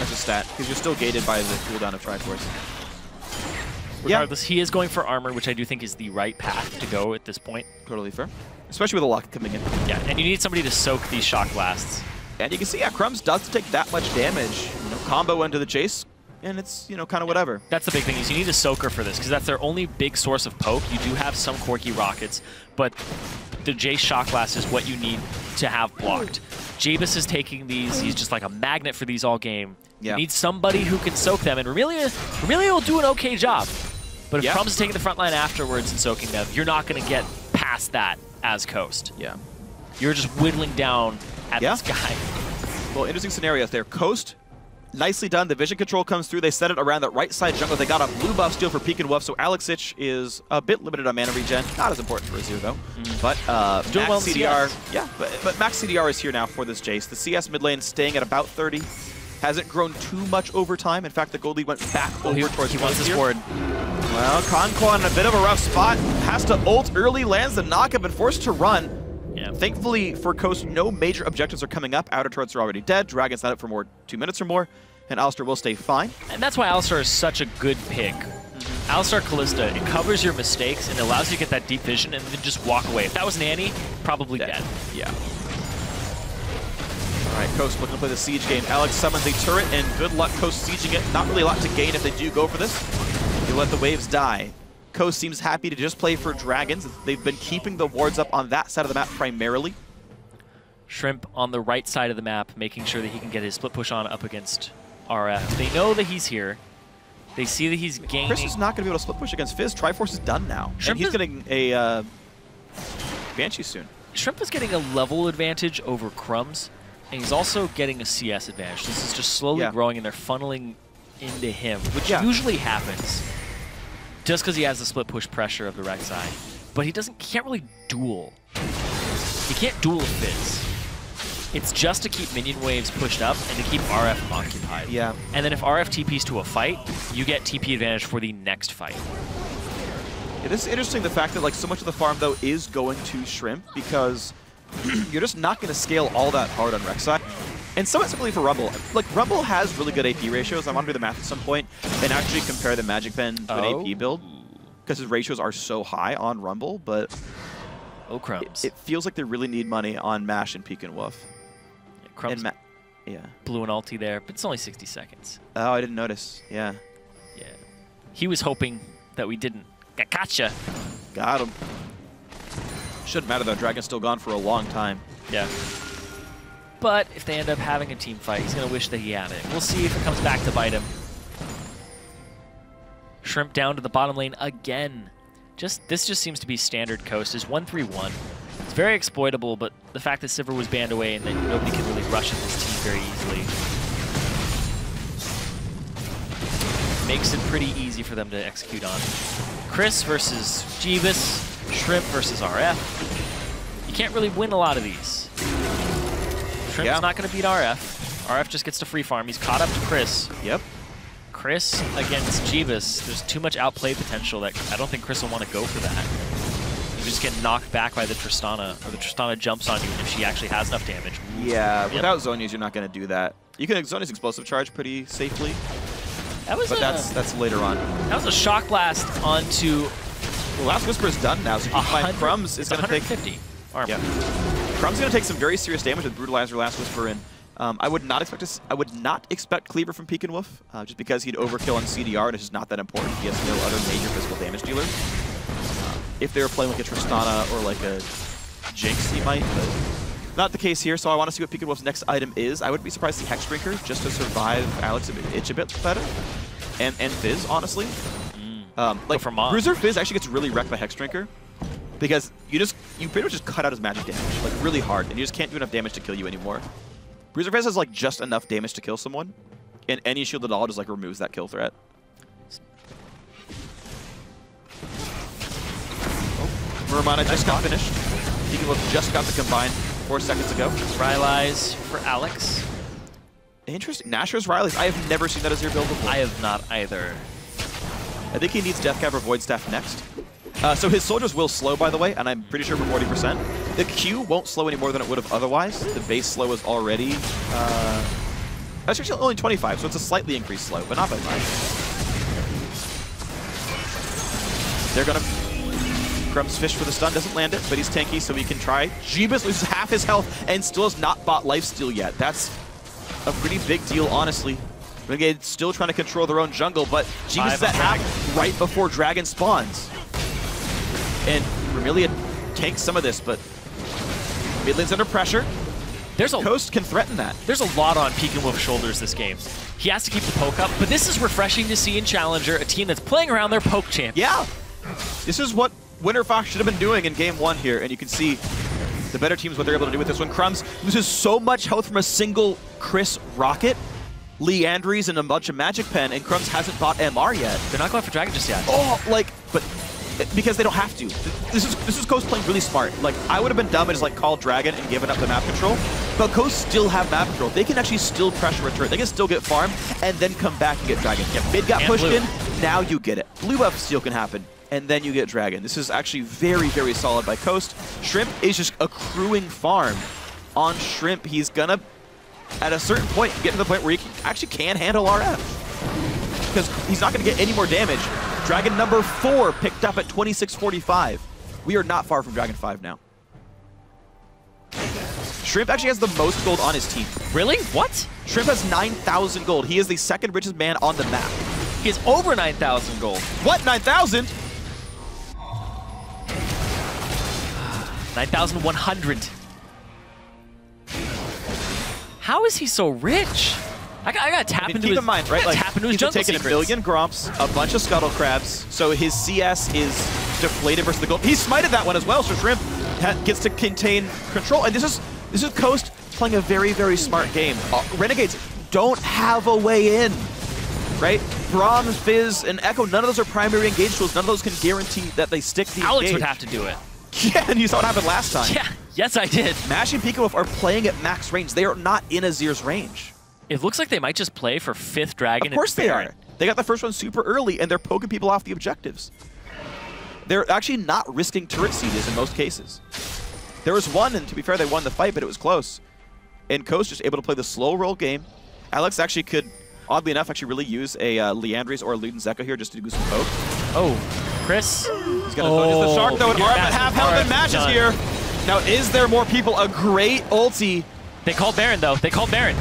That's a stat, because you're still gated by the cooldown of Triforce. Regardless, he is going for armor, which I do think is the right path to go at this point. Totally fair. Especially with a lock coming in. Yeah, and you need somebody to soak these shock blasts. And you can see, Crumbs does take that much damage. Combo into the Jace, and it's, kind of whatever. That's the big thing, is you need a soaker for this, because that's their only big source of poke. You do have some Corki rockets, but the Jace shock blast is what you need to have blocked. Jabus is taking these. He's just like a magnet for these all game. You need somebody who can soak them, and Remilia will do an okay job. But if Crumbs is taking the front line afterwards and soaking them, you're not going to get past that as Coast. Yeah. You're just whittling down at this guy. Well, interesting scenarios there. Coast, nicely done. The vision control comes through. They set it around that right side jungle. They got a blue buff steal for Peek and Woof, so Alex Itch is a bit limited on mana regen. Not as important for Azir, though. But doing well CDR, but max CDR is here now for this Jace. The CS mid lane staying at about 30. Hasn't grown too much over time. In fact, the gold lead went back over towards he wants his board. Well, Conquan in a bit of a rough spot. Has to ult early, lands the knock-up, and forced to run. Yeah. Thankfully for Coast, no major objectives are coming up. Outer turrets are already dead. Dragon's not up for 2 minutes or more. And Alistar will stay fine. And that's why Alistar is such a good pick. Alistar Callista, it covers your mistakes and allows you to get that deep vision and then just walk away. If that was Nanny, probably dead. Yeah. All right, Coast looking to play the siege game. Alex summons a turret, and good luck Coast sieging it. Not really a lot to gain if they do go for this. You let the waves die. Coast seems happy to just play for dragons. They've been keeping the wards up on that side of the map primarily. Shrimp on the right side of the map, making sure that he can get his split push on up against RF. They know that he's here. They see that he's gaining. Chris is not going to be able to split push against Fizz. Triforce is done now. Shrimp and he's getting a Banshee soon. Shrimp is getting a level advantage over Crumbs, and he's also getting a CS advantage. This is just slowly growing, and they're funneling into him, which usually happens just because he has the split push pressure of the Rek'Sai. But he can't really duel. He can't duel a Fizz. It's just to keep minion waves pushed up and to keep RF occupied. Yeah. And then if RF TPs to a fight, you get TP advantage for the next fight. Yeah, this is interesting, the fact that like so much of the farm though is going to Shrimp, because you're just not going to scale all that hard on Rek'Sai. And somewhat similarly for Rumble. Like Rumble has really good AP ratios. I want to do the math at some point and actually compare the Magic Pen to an AP build, because his ratios are so high on Rumble, but Crumbs. It feels like they really need money on Mash and Peek and Woof. Crumbs blew an ulti there, but it's only 60 seconds. Oh, I didn't notice. Yeah. Yeah. He was hoping that we didn't. Gotcha. Got him. Shouldn't matter though. Dragon's still gone for a long time. Yeah. But if they end up having a team fight, he's going to wish that he had it. We'll see if it comes back to bite him. Shrimp down to the bottom lane again. This just seems to be standard Coast. Is 1-3-1. It's very exploitable, but the fact that Sivir was banned away and that nobody can really rush at this team very easily makes it pretty easy for them to execute on. Chris versus Jeebus, Shrimp versus RF. You can't really win a lot of these. Shrimp's not going to beat RF. RF just gets to free farm. He's caught up to Chris. Yep. Chris against Jeebus, there's too much outplay potential that I don't think Chris will want to go for that. You just get knocked back by the Tristana, or the Tristana jumps on you, and if she actually has enough damage. Yeah, without Zhonya's, you're not going to do that. You can Zhonya's explosive charge pretty safely, but that's later on. That was a shock blast onto... Well, Last Whisper's done now, so you can find Crumbs is going to take... 150 armor. Yeah. Crumb's going to take some very serious damage with Brutalizer, Last Whisper, and I would not expect Cleaver from Peek and Woof, just because he'd overkill on CDR, and it's just not that important. He has no other major physical damage dealer. If they were playing like a Tristana or like a Jinx, he might, but not the case here. So I want to see what Peek and Wolf's next item is. I wouldn't be surprised to see Hex Drinker just to survive Alex itch a bit better, and Fizz honestly. Like Bruiser Fizz actually gets really wrecked by Hex Drinker, because you pretty much just cut out his magic damage like really hard, and you just can't do enough damage to kill you anymore. Bruiser Fizz has like just enough damage to kill someone, and any shield at all just like removes that kill threat. Murmana just got finished. Peek and Wolf just got the combine 4 seconds ago. Rylai's for Alex. Interesting. Nasher's Riley's. I have never seen that as your build before. I have not either. I think he needs Death Cab or Void Staff next. So his soldiers will slow, by the way, and I'm pretty sure for 40%. The Q won't slow any more than it would have otherwise. The base slow is already... that's actually only 25, so it's a slightly increased slow, but not by much. They're going to... Crumbs fish for the stun, doesn't land it, but he's tanky, so he can try. Jeebus loses half his health and still has not bought lifesteal yet. That's a pretty big deal, honestly. Renegades still trying to control their own jungle, but Jeebus is at half right before Dragon spawns. And Vermilion takes some of this, but mid lane's under pressure. Coast can threaten that. There's a lot on Peek and Wolf's shoulders this game. He has to keep the poke up, but this is refreshing to see in Challenger, a team that's playing around their poke champ. Yeah. This is what Winter Fox should have been doing in game 1 here, and you can see the better teams what they're able to do with this one. Crumbs loses so much health from a single Chris Rocket, Leandries, and a bunch of Magic Pen, and Crumbs hasn't bought MR yet. They're not going for Dragon just yet. Oh, like, but because they don't have to. This is Coast playing really smart. Like, I would have been dumb and just like called Dragon and given up the map control, but Coast still have map control. They can actually still pressure return. They can still get farm and then come back and get Dragon. Yeah, mid got pushed in, now you get it. Blue buff steal can happen, and then you get Dragon. This is actually very, very solid by Coast. Shrimp is just accruing farm on Shrimp. He's gonna, at a certain point, get to the point where he actually can handle RF, because he's not gonna get any more damage. Dragon number 4 picked up at 2645. We are not far from Dragon 5 now. Shrimp actually has the most gold on his team. Really? What? Shrimp has 9,000 gold. He is the second richest man on the map. He has over 9,000 gold. What? 9,000? 9,100. How is he so rich? I gotta tap into his. Keep in mind, right? Like, tap into his he's jungle taking secrets. a million gromps, a bunch of scuttle crabs, so his CS is deflated versus the gold. He smited that one as well, so Shrimp gets to contain control. And this is Coast playing a very, very smart game. Renegades don't have a way in, right? Braum, Fizz, and Echo, none of those are primary engage tools. None of those can guarantee that they stick the Alex engage. would have to do it. Yeah, and you saw what happened last time. Yeah, yes I did. Mash and Pika are playing at max range. They are not in Azir's range. It looks like they might just play for 5th Dragon. Of course they are. They got the first one super early, and they're poking people off the objectives. They're actually not risking turret sieges in most cases. There was one, and to be fair, they won the fight, but it was close. And Coast just able to play the slow roll game. Alex actually could, oddly enough, actually really use a Leandries or a Luden Zeko here just to do some poke. Oh, Chris. He's going to focus the Shark, though, and RF at half health and Mash is here. Now, is there more people? A great ulti. They called Baron, though. They called Baron.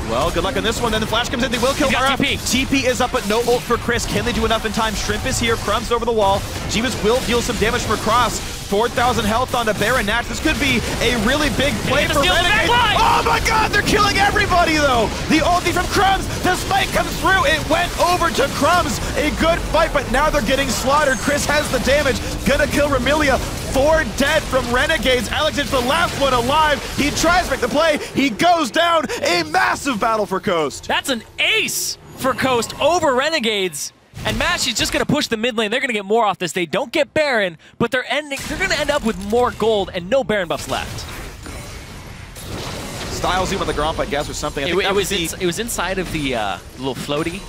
Well, good luck on this one. Then the flash comes in. They will kill RF. TP is up, but no ult for Chris. Can they do enough in time? Shrimp is here. Crumbs over the wall. Jeebus will deal some damage from across. 4,000 health on the Baron NACS. This could be a really big play for Renegades. Oh my god, they're killing everybody, though. The ulti from Crumbs. The spike comes through. It went over to Crumbs. A good fight, but now they're getting slaughtered. Chris has the damage. Gonna kill Remilia. 4 dead from Renegades. Alex is the last one alive. He tries to make the play. He goes down. A massive battle for Coast. That's an ace for Coast over Renegades. And Mash is just going to push the mid lane. They're going to get more off this. They don't get Baron, but they're going to end up with more gold and no Baron buffs left. Style zoom on the Gromp, I guess, or something. It was inside of the little floaty.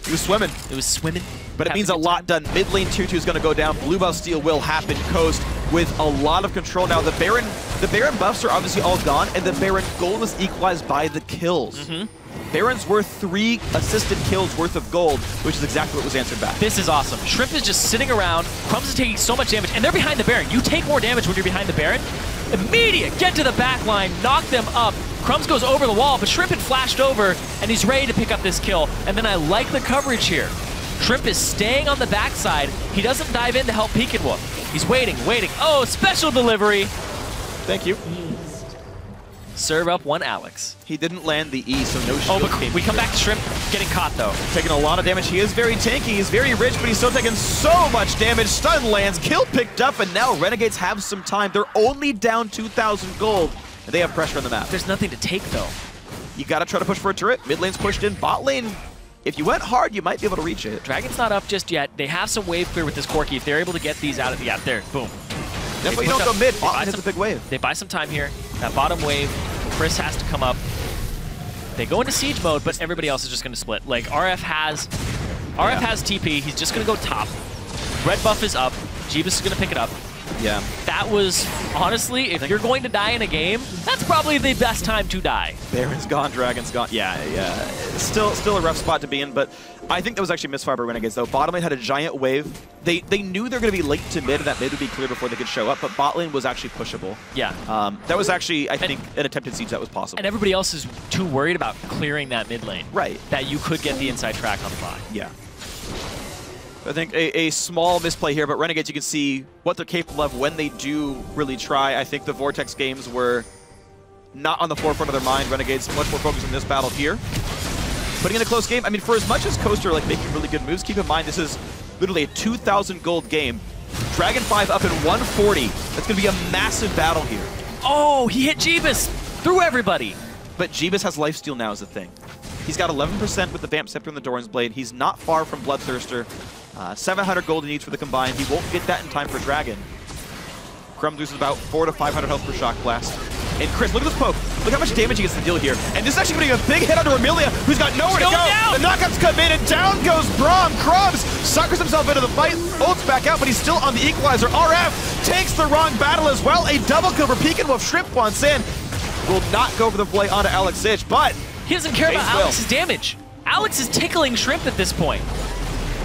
He was swimming. It was swimming. But it means a lot done. Mid lane tier 2 is going to go down. Blue buff steal will happen. Coast with a lot of control now. The Baron buffs are obviously all gone, and the Baron gold is equalized by the kills. Baron's worth 3 assisted kills worth of gold, which is exactly what was answered back. This is awesome. Shrimp is just sitting around. Crumbs is taking so much damage, and they're behind the Baron. You take more damage when you're behind the Baron. Immediate, get to the back line, knock them up. Crumbs goes over the wall, but Shrimp had flashed over, and he's ready to pick up this kill. And then I like the coverage here. Shrimp is staying on the backside. He doesn't dive in to help Peek and Wolf. He's waiting. Oh, special delivery. Thank you. Serve up one Alex. He didn't land the E, so no shield. Oh, but we come back to Shrimp getting caught, though. Taking a lot of damage. He is very tanky. He's very rich, but he's still taking so much damage. Stun lands, kill picked up, and now Renegades have some time. They're only down 2,000 gold, and they have pressure on the map. There's nothing to take, though. You got to try to push for a turret. Mid lane's pushed in. Bot lane, if you went hard, you might be able to reach it. Dragon's not up just yet. They have some wave clear with this Corki. If they're able to get these out of there, boom. That's why you don't go mid. Bot lane has a big wave. They buy some time here. That bottom wave, Chris has to come up. They go into siege mode, but everybody else is just going to split. Like, RF has TP. He's just going to go top. Red buff is up. Jeebus is going to pick it up. Yeah. That was, honestly, if you're going to die in a game, that's probably the best time to die. Baron's gone, Dragon's gone. Yeah. Still a rough spot to be in, but I think that was actually misfire by Renegades, though. Bottom lane had a giant wave. They knew they were going to be late to mid, and that mid would be clear before they could show up, but bot lane was actually pushable. Yeah. That was actually, I think, an attempted siege that was possible. And everybody else is too worried about clearing that mid lane. Right. That you could get the inside track on the fly. Yeah. I think a small misplay here, but Renegades, you can see what they're capable of when they do really try. I think the Vortex games were not on the forefront of their mind. Renegades much more focused on this battle here. Putting in a close game, I mean, for as much as Coast are like making really good moves, keep in mind this is literally a 2,000 gold game. Dragon 5 up in 140. That's going to be a massive battle here. Oh, he hit Jeebus through everybody. But Jeebus has lifesteal now is the thing. He's got 11% with the Vamp Scepter and the Doran's Blade. He's not far from Bloodthirster. 700 gold he needs for the combined. He won't get that in time for Dragon. Crumbs loses about 400 to 500 health per Shock Blast. And Chris, look at this poke. Look how much damage he gets to deal here. And this is actually putting a big hit onto Amelia, who's got nowhere to go. Down. The knockouts come in, and down goes Braum. Crumbs suckers himself into the fight, ults back out, but he's still on the equalizer. RF takes the wrong battle as well. A double kill for Peek and Wolf. Shrimp wants in. Will not go for the play onto Alex Ich, but he doesn't care about Alex's damage. Alex is tickling Shrimp at this point.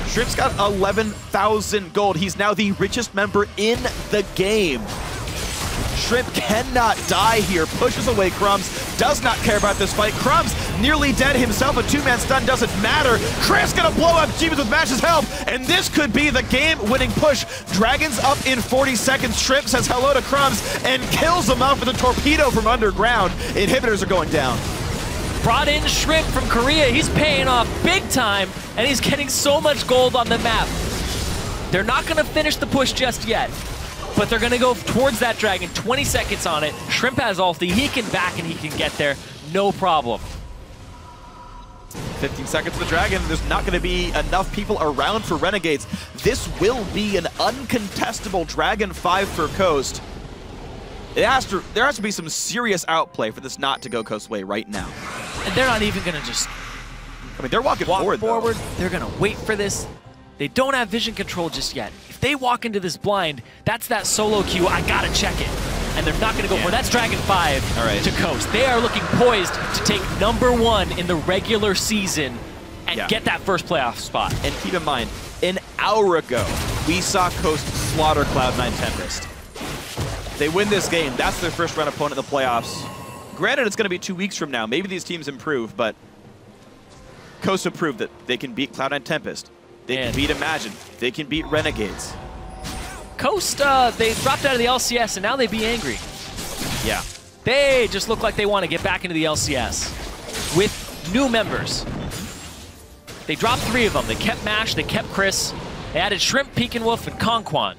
Shrimp's got 11,000 gold. He's now the richest member in the game. Shrimp cannot die here. Pushes away Crumbs. Does not care about this fight. Crumbs nearly dead himself. A two-man stun doesn't matter. Chris gonna blow up Jeebus with Mash's help. And this could be the game-winning push. Dragon's up in 40 seconds. Shrimp says hello to Crumbs and kills him off with a torpedo from underground. Inhibitors are going down. brought in Shrimp from Korea. He's paying off big time, and he's getting so much gold on the map. They're not going to finish the push just yet, but they're going to go towards that dragon. 20 seconds on it. Shrimp has ulti. He can back and he can get there. No problem. 15 seconds to the dragon. There's not going to be enough people around for Renegades. This will be an uncontestable Dragon 5 for Coast. There has to be some serious outplay for this not to go Coast's way right now. And they're not even going to just... I mean, they're walking forward, though. They're going to wait for this. They don't have vision control just yet. If they walk into this blind, that's that solo queue. I got to check it. And they're not going to go for it. That's Dragon 5 to Coast. They are looking poised to take #1 in the regular season and get that first playoff spot. And keep in mind, an hour ago, we saw Coast slaughter Cloud9 Tempest. They win this game. That's their first round opponent in the playoffs. Granted, it's going to be 2 weeks from now. Maybe these teams improve, but Coast have proved that they can beat Cloud9 Tempest. They can beat Imagine. They can beat Renegades. Coast, they dropped out of the LCS, and now they be angry. Yeah. They just look like they want to get back into the LCS with new members. They dropped 3 of them. They kept Mash, they kept Chris. They added Shrimp, Pekin Wolf, and Conquan.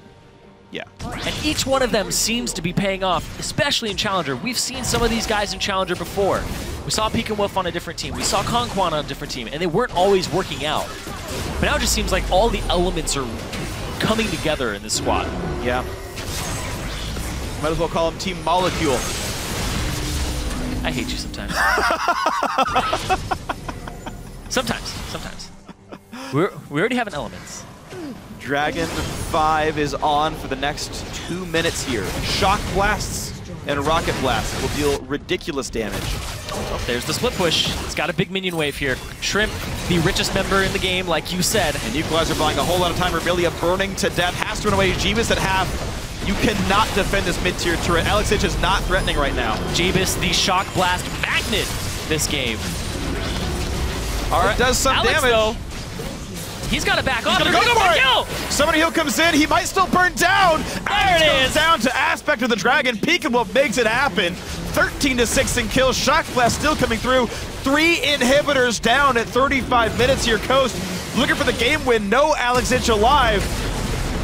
Yeah. And each one of them seems to be paying off, especially in Challenger. We've seen some of these guys in Challenger before. We saw Pekin Wolf on a different team. We saw Conquan on a different team, and they weren't always working out. But now it just seems like all the elements are coming together in this squad. Yeah. Might as well call them Team Molecule. I hate you sometimes. Sometimes. We already have an elements. Dragon 5 is on for the next 2 minutes here. Shock Blasts and Rocket Blasts will deal ridiculous damage. Oh, there's the split push. It's got a big minion wave here. Shrimp, the richest member in the game, like you said. And Equalizer buying a whole lot of time. Remilia burning to death. Has to run away. Jeebus at half. You cannot defend this mid-tier turret. Alex H is not threatening right now. Jeebus, the Shock Blast magnet this game. All right, does some Alex, damage. Though, he's got to back off. He's gonna go for it. Kill. Somebody who comes in. He might still burn down. There it is. Down to Aspect of the Dragon. Pekin Wolf makes it happen. 13-6 in kills. Shock Blast still coming through. 3 inhibitors down at 35 minutes here. Coast looking for the game win. No Alex Itch alive.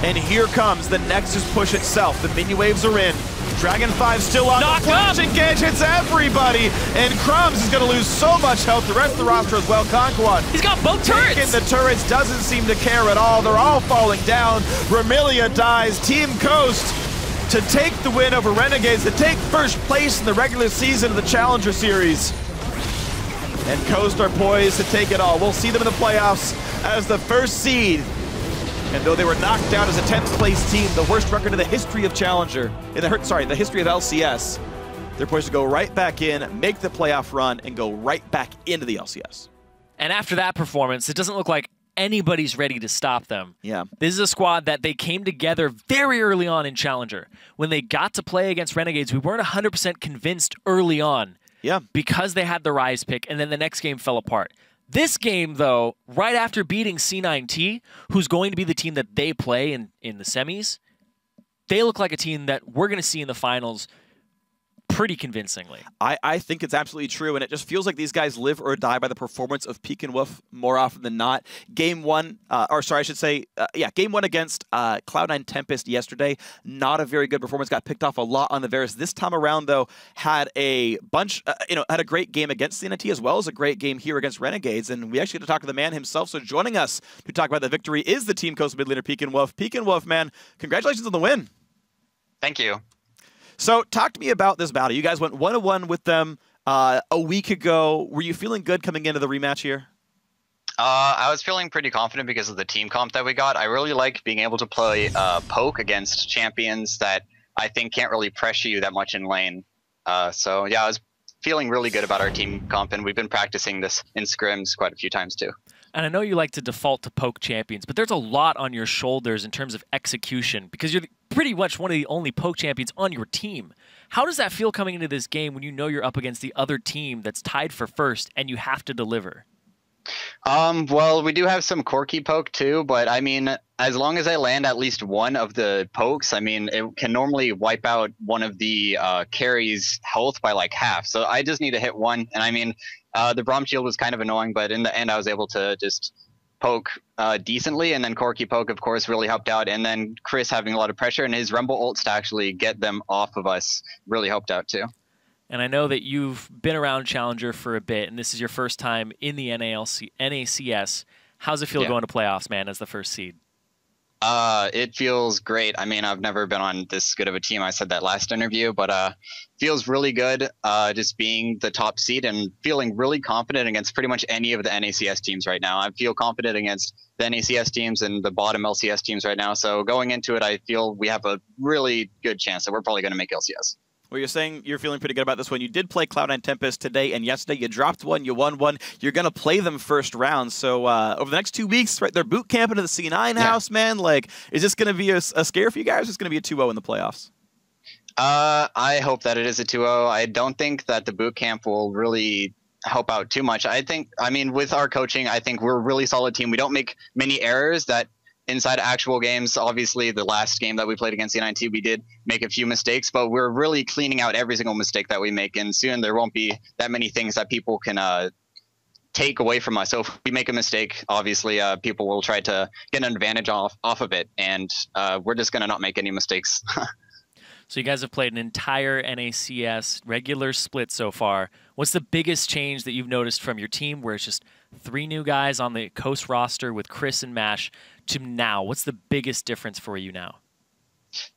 And here comes the Nexus push itself. The minion waves are in. Dragon 5 still on. Knock the flash engage hits everybody. And Crumbs is going to lose so much health. The rest of the roster as well. Conquan. He's got both turrets. In the turrets doesn't seem to care at all. They're all falling down. Remilia dies. Team Coast to take the win over Renegades, to take first place in the regular season of the Challenger Series. And Coast are poised to take it all. We'll see them in the playoffs as the first seed. And though they were knocked out as a 10th place team, the worst record in the history of Challenger, the history of LCS, they're poised to go right back in, make the playoff run, and go right back into the LCS. And after that performance, it doesn't look like anybody's ready to stop them. Yeah. This is a squad that they came together very early on in Challenger. When they got to play against Renegades, we weren't 100% convinced early on. Yeah. Because they had the Rise pick, and then the next game fell apart. This game, though, right after beating C9T, who's going to be the team that they play in the semis, they look like a team that we're going to see in the finals pretty convincingly. I think it's absolutely true, and it just feels like these guys live or die by the performance of Pekin Wolf more often than not. Game 1, Game 1 against Cloud9 Tempest yesterday, not a very good performance, got picked off a lot on the Varus. This time around, though, had a bunch, had a great game against CNT as well as a great game here against Renegades, and we actually get to talk to the man himself, so joining us to talk about the victory is the Team Coast mid laner Pekin Wolf. Pekin Wolf, man, congratulations on the win. Thank you. So talk to me about this battle. You guys went 1-1 with them a week ago. Were you feeling good coming into the rematch here? I was feeling pretty confident because of the team comp that we got. I really like being able to play poke against champions that I think can't really pressure you that much in lane. So yeah, I was feeling really good about our team comp, and we've been practicing this in scrims quite a few times too. And I know you like to default to poke champions, but there's a lot on your shoulders in terms of execution because you're pretty much one of the only poke champions on your team. How does that feel coming into this game when you know you're up against the other team that's tied for first and you have to deliver? Well, we do have some quirky poke too, but I mean, as long as I land at least one of the pokes, I mean, it can normally wipe out one of the carries' health by like half. So I just need to hit one, and I mean, The Braum shield was kind of annoying, but in the end, I was able to just poke decently, and then Corki poke, of course, really helped out, and then Chris having a lot of pressure, and his Rumble ults to actually get them off of us really helped out too. And I know that you've been around Challenger for a bit, and this is your first time in the NACS. How's it feel going to playoffs, man, as the first seed? It feels great. I mean, I've never been on this good of a team. I said that last interview, but feels really good just being the top seed and feeling really confident against pretty much any of the NACS teams right now. I feel confident against the NACS teams and the bottom LCS teams right now. So going into it, I feel we have a really good chance that we're probably going to make LCS. Well, you're saying you're feeling pretty good about this one. You did play Cloud9 Tempest today and yesterday. You dropped one, you won one. You're going to play them first round. So over the next 2 weeks, right, they're boot camping to the C9 house, man. Like, is this going to be a scare for you guys, or is this going to be a 2-0 in the playoffs? I hope that it is a 2-0. I don't think that the boot camp will really help out too much. I mean, with our coaching, I think we're a really solid team. We don't make many errors that inside actual games. Obviously, the last game that we played against C9T, we did make a few mistakes, but we're really cleaning out every single mistake that we make, and soon there won't be that many things that people can take away from us. So if we make a mistake, obviously people will try to get an advantage off of it, and we're just going to not make any mistakes. So you guys have played an entire NACS regular split so far. What's the biggest change that you've noticed from your team, where it's just 3 new guys on the Coast roster with Chris and Mash, to now? What's the biggest difference for you now?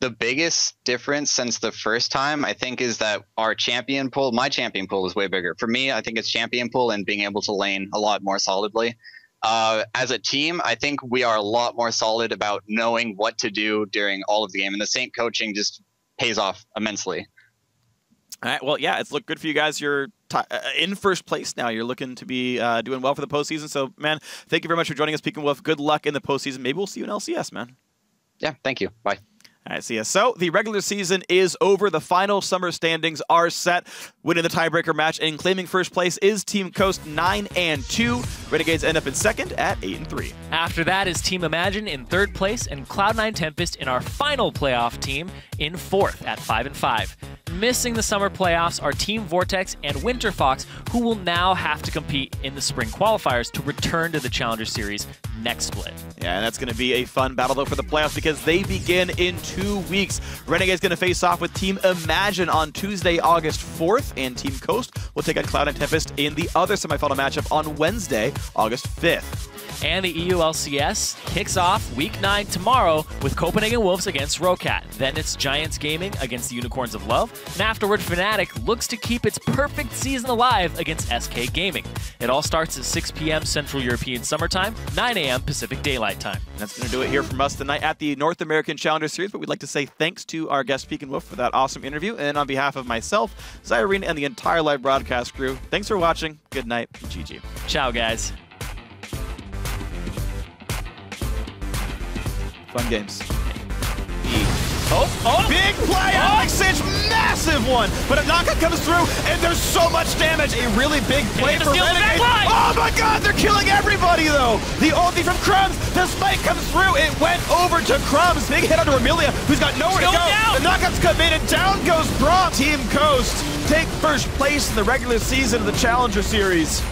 The biggest difference since the first time, I think, is that our champion pool, my champion pool, is way bigger. For me, I think it's champion pool and being able to lane a lot more solidly. As a team, I think we are a lot more solid about knowing what to do during all of the game, and the same coaching just pays off immensely. All right, well, yeah, it's looked good for you guys. You're in first place now. You're looking to be doing well for the postseason. So, man, thank you very much for joining us, Pekin Wolf. Good luck in the postseason. Maybe we'll see you in LCS, man. Yeah, thank you. Bye. All right, see ya. So the regular season is over. The final summer standings are set. Winning the tiebreaker match and claiming first place is Team Coast 9-2. Renegades end up in second at 8-3. After that is Team Imagine in third place, and Cloud9 Tempest in our final playoff team in fourth at 5-5. Missing the summer playoffs are Team Vortex and Winter Fox, who will now have to compete in the spring qualifiers to return to the Challenger Series next split. Yeah, and that's going to be a fun battle, though, for the playoffs, because they begin in 2 weeks. Renegade's going to face off with Team Imagine on Tuesday, August 4th, and Team Coast will take on Cloud9 Tempest in the other semifinal matchup on Wednesday, August 5th. And the EULCS kicks off Week 9 tomorrow with Copenhagen Wolves against Rocat. Then it's Giants Gaming against the Unicorns of Love. And afterward, Fnatic looks to keep its perfect season alive against SK Gaming. It all starts at 6 p.m. Central European Summertime, 9 a.m. Pacific Daylight Time. And that's going to do it here from us tonight at the North American Challenger Series. But we'd like to say thanks to our guest, Pekin Wolf, for that awesome interview. And on behalf of myself, Zyrene, and the entire live broadcast crew, thanks for watching. Good night. GG. Ciao, guys. Fun games. Oh! Big play! Alexich, massive one! But a knockout comes through, and there's so much damage. A really big play for Renegades. Oh my god, they're killing everybody, though! The ulti from Crumbs, the spike comes through, it went over to Crumbs. Big hit onto Amelia, who's got nowhere to go. The knockouts come in, and down goes Braum. Team Coast take first place in the regular season of the Challenger Series.